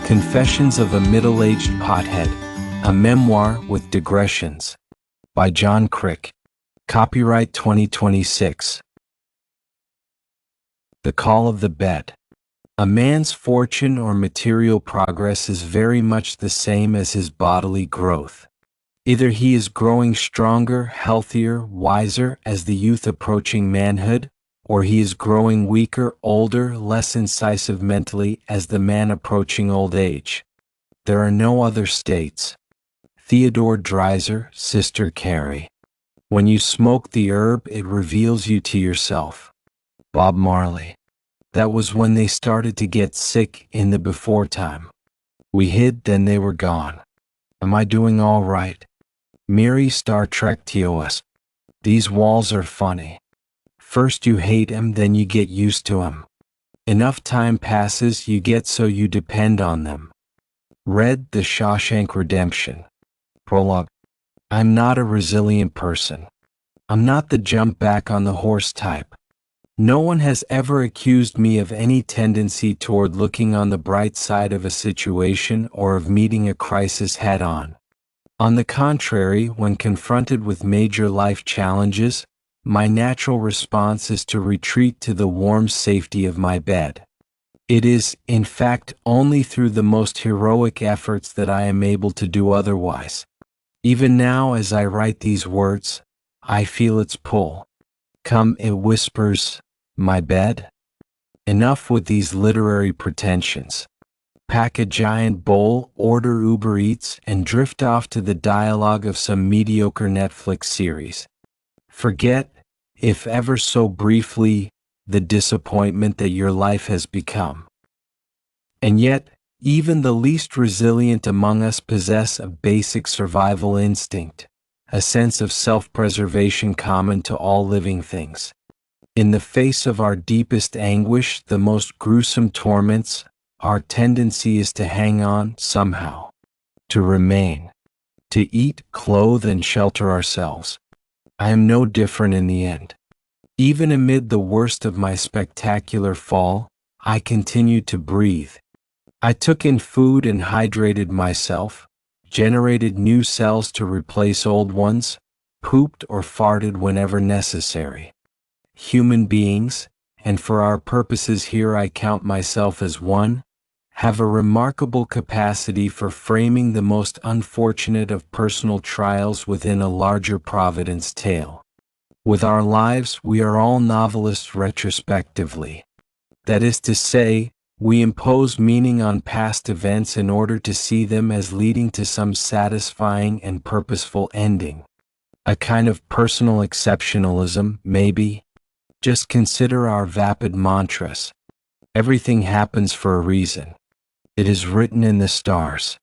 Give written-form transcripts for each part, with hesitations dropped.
Confessions of a Middle-Aged Pothead, a Memoir with Digressions, by John Crick. Copyright 2026. The Call of the Bed. A man's fortune or material progress is very much the same as his bodily growth. Either he is growing stronger, healthier, wiser as the youth approaching manhood, or he is growing weaker, older, less incisive mentally as the man approaching old age. There are no other states. Theodore Dreiser, Sister Carrie. When you smoke the herb, it reveals you to yourself. Bob Marley. That was when they started to get sick in the before time. We hid, then they were gone. Am I doing all right? Miri, Star Trek TOS. These walls are funny. First you hate him, then you get used to him. Enough time passes, you get so you depend on them. Read The Shawshank Redemption. Prologue. I'm not a resilient person. I'm not the jump back on the horse type. No one has ever accused me of any tendency toward looking on the bright side of a situation or of meeting a crisis head on. On the contrary, when confronted with major life challenges, my natural response is to retreat to the warm safety of my bed. It is, in fact, only through the most heroic efforts that I am able to do otherwise. Even now, as I write these words, I feel its pull. Come, it whispers, my bed? Enough with these literary pretensions. Pack a giant bowl, order Uber Eats, and drift off to the dialogue of some mediocre Netflix series. Forget, if ever so briefly, the disappointment that your life has become. And yet, even the least resilient among us possess a basic survival instinct, a sense of self-preservation common to all living things. In the face of our deepest anguish, the most gruesome torments, our tendency is to hang on somehow, to remain, to eat, clothe, and shelter ourselves. I am no different in the end. Even amid the worst of my spectacular fall, I continued to breathe. I took in food and hydrated myself, generated new cells to replace old ones, pooped or farted whenever necessary. Human beings, and for our purposes here I count myself as one, have a remarkable capacity for framing the most unfortunate of personal trials within a larger providence tale. With our lives, we are all novelists retrospectively. That is to say, we impose meaning on past events in order to see them as leading to some satisfying and purposeful ending. A kind of personal exceptionalism, maybe. Just consider our vapid mantras. Everything happens for a reason. It is written in the stars.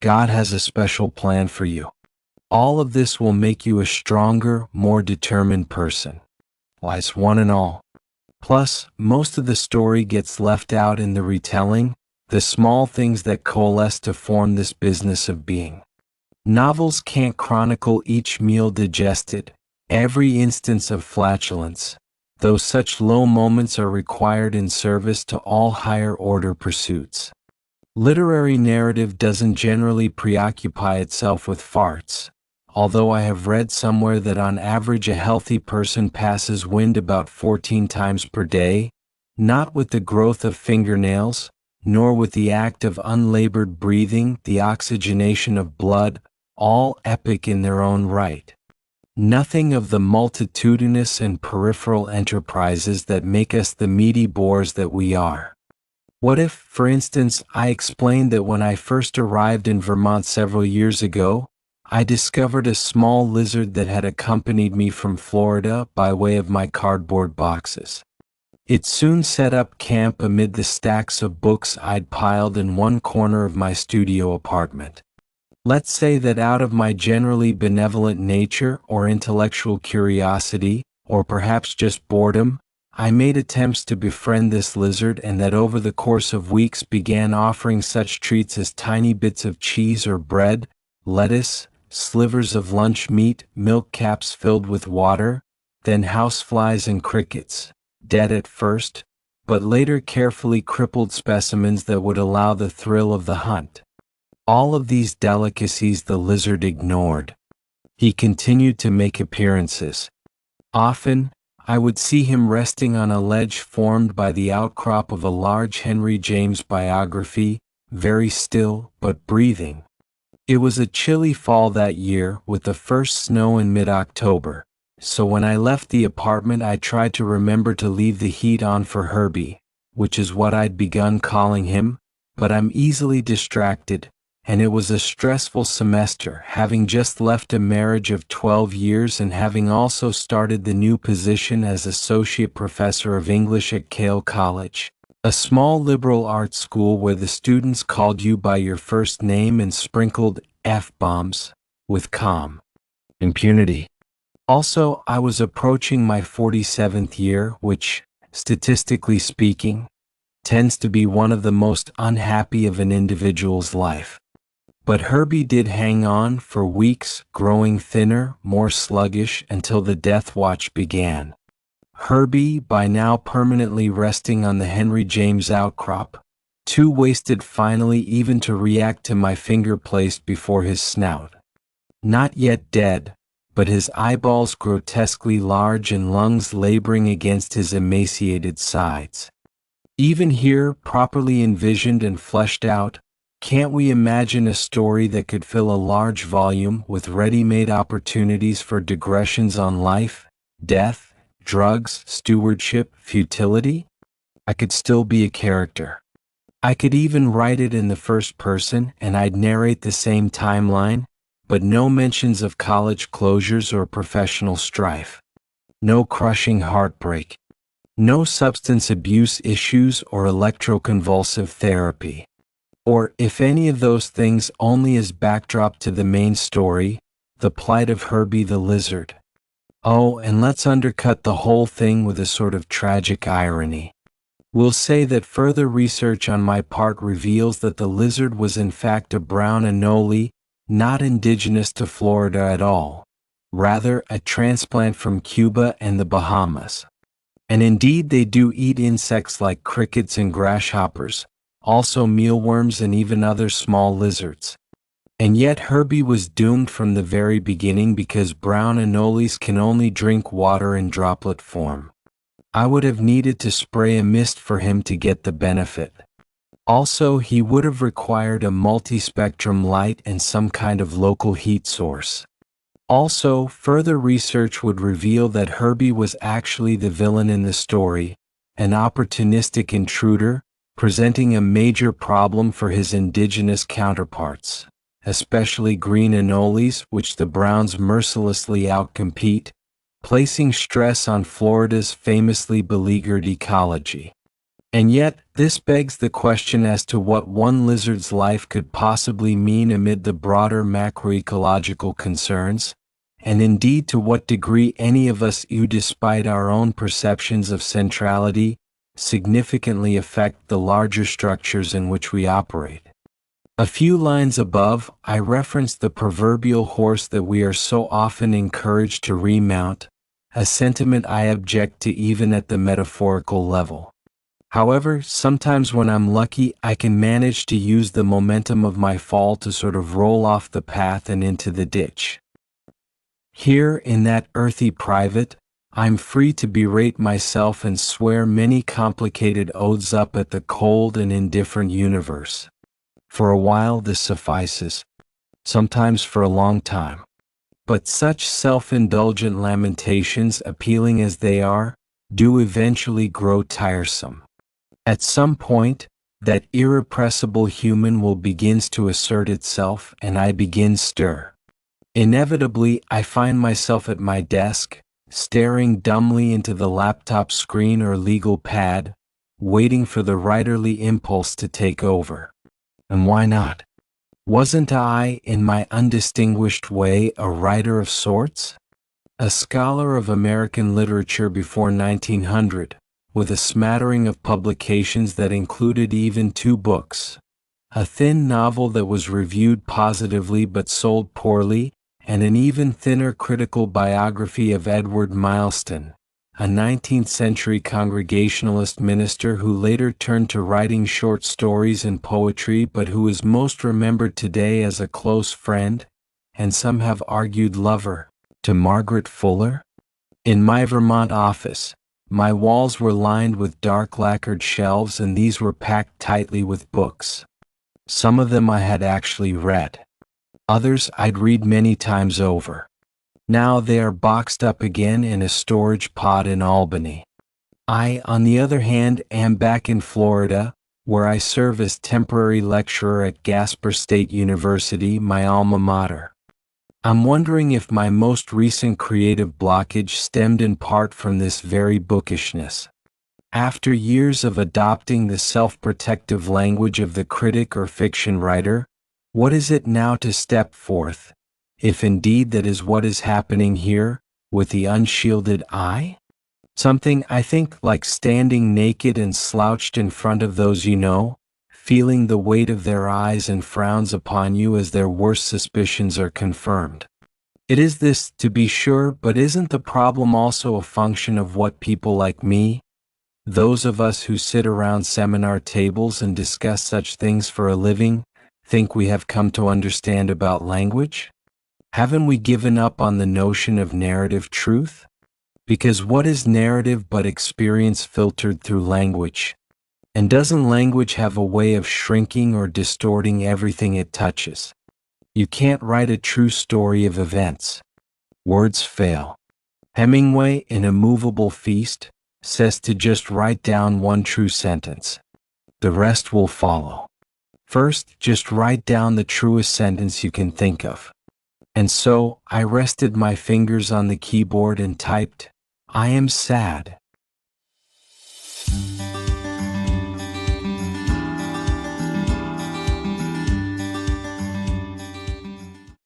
God has a special plan for you. All of this will make you a stronger, more determined person. Wise one and all. Plus, most of the story gets left out in the retelling, the small things that coalesce to form this business of being. Novels can't chronicle each meal digested, every instance of flatulence, though such low moments are required in service to all higher order pursuits. Literary narrative doesn't generally preoccupy itself with farts, although I have read somewhere that on average a healthy person passes wind about 14 times per day, not with the growth of fingernails, nor with the act of unlabored breathing, the oxygenation of blood, all epic in their own right. Nothing of the multitudinous and peripheral enterprises that make us the meaty bores that we are. What if, for instance, I explained that when I first arrived in Vermont several years ago, I discovered a small lizard that had accompanied me from Florida by way of my cardboard boxes. It soon set up camp amid the stacks of books I'd piled in one corner of my studio apartment. Let's say that out of my generally benevolent nature or intellectual curiosity, or perhaps just boredom, I made attempts to befriend this lizard, and that over the course of weeks began offering such treats as tiny bits of cheese or bread, lettuce, slivers of lunch meat, milk caps filled with water, then houseflies and crickets, dead at first, but later carefully crippled specimens that would allow the thrill of the hunt. All of these delicacies the lizard ignored. He continued to make appearances. Often, I would see him resting on a ledge formed by the outcrop of a large Henry James biography, very still but breathing. It was a chilly fall that year with the first snow in mid-October, so when I left the apartment I tried to remember to leave the heat on for Herbie, which is what I'd begun calling him, but I'm easily distracted, and it was a stressful semester, having just left a marriage of 12 years and having also started the new position as Associate Professor of English at Cale College, a small liberal arts school where the students called you by your first name and sprinkled F-bombs with calm impunity. Also, I was approaching my 47th year, which, statistically speaking, tends to be one of the most unhappy of an individual's life. But Herbie did hang on for weeks, growing thinner, more sluggish, until the death watch began. Herbie, by now permanently resting on the Henry James outcrop, too wasted finally even to react to my finger placed before his snout. Not yet dead, but his eyeballs grotesquely large and lungs laboring against his emaciated sides. Even here, properly envisioned and fleshed out, can't we imagine a story that could fill a large volume with ready-made opportunities for digressions on life, death, drugs, stewardship, futility? I could still be a character. I could even write it in the first person and I'd narrate the same timeline, but no mentions of college closures or professional strife. No crushing heartbreak. No substance abuse issues or electroconvulsive therapy. Or, if any of those things, only as backdrop to the main story, the plight of Herbie the lizard. Oh, and let's undercut the whole thing with a sort of tragic irony. We'll say that further research on my part reveals that the lizard was in fact a brown anole, not indigenous to Florida at all, rather a transplant from Cuba and the Bahamas. And indeed they do eat insects like crickets and grasshoppers, also mealworms and even other small lizards. And yet Herbie was doomed from the very beginning because brown anoles can only drink water in droplet form. I would have needed to spray a mist for him to get the benefit. Also, he would have required a multi-spectrum light and some kind of local heat source. Also, further research would reveal that Herbie was actually the villain in the story, an opportunistic intruder, presenting a major problem for his indigenous counterparts, especially green anoles, which the browns mercilessly outcompete, placing stress on Florida's famously beleaguered ecology. And yet, this begs the question as to what one lizard's life could possibly mean amid the broader macroecological concerns, and indeed to what degree any of us despite our own perceptions of centrality, significantly affect the larger structures in which we operate. A few lines above, I referenced the proverbial horse that we are so often encouraged to remount, a sentiment I object to even at the metaphorical level. However, sometimes when I'm lucky, I can manage to use the momentum of my fall to sort of roll off the path and into the ditch. Here, in that earthy private, I'm free to berate myself and swear many complicated oaths up at the cold and indifferent universe. For a while this suffices, sometimes for a long time. But such self-indulgent lamentations, appealing as they are, do eventually grow tiresome. At some point, that irrepressible human will begin to assert itself and I begin stir. Inevitably, I find myself at my desk, staring dumbly into the laptop screen or legal pad, waiting for the writerly impulse to take over. And why not? Wasn't I, in my undistinguished way, a writer of sorts? A scholar of American literature before 1900, with a smattering of publications that included even 2 books, a thin novel that was reviewed positively but sold poorly, and an even thinner critical biography of Edward Milestone, a 19th century Congregationalist minister who later turned to writing short stories and poetry, but who is most remembered today as a close friend, and some have argued lover, to Margaret Fuller? In my Vermont office, my walls were lined with dark lacquered shelves, and these were packed tightly with books. Some of them I had actually read. Others I'd read many times over. Now they are boxed up again in a storage pod in Albany. I, on the other hand, am back in Florida, where I serve as temporary lecturer at Gasper State University, my alma mater. I'm wondering if my most recent creative blockage stemmed in part from this very bookishness. After years of adopting the self-protective language of the critic or fiction writer, what is it now to step forth, if indeed that is what is happening here, with the unshielded eye? Something, I think, like standing naked and slouched in front of those you know, feeling the weight of their eyes and frowns upon you as their worst suspicions are confirmed. It is this, to be sure, but isn't the problem also a function of what people like me, those of us who sit around seminar tables and discuss such things for a living, think we have come to understand about language? Haven't we given up on the notion of narrative truth? Because what is narrative but experience filtered through language? And doesn't language have a way of shrinking or distorting everything it touches? You can't write a true story of events. Words fail. Hemingway, in A Movable Feast, says to just write down one true sentence. The rest will follow. First, just write down the truest sentence you can think of. And so, I rested my fingers on the keyboard and typed, "I am sad."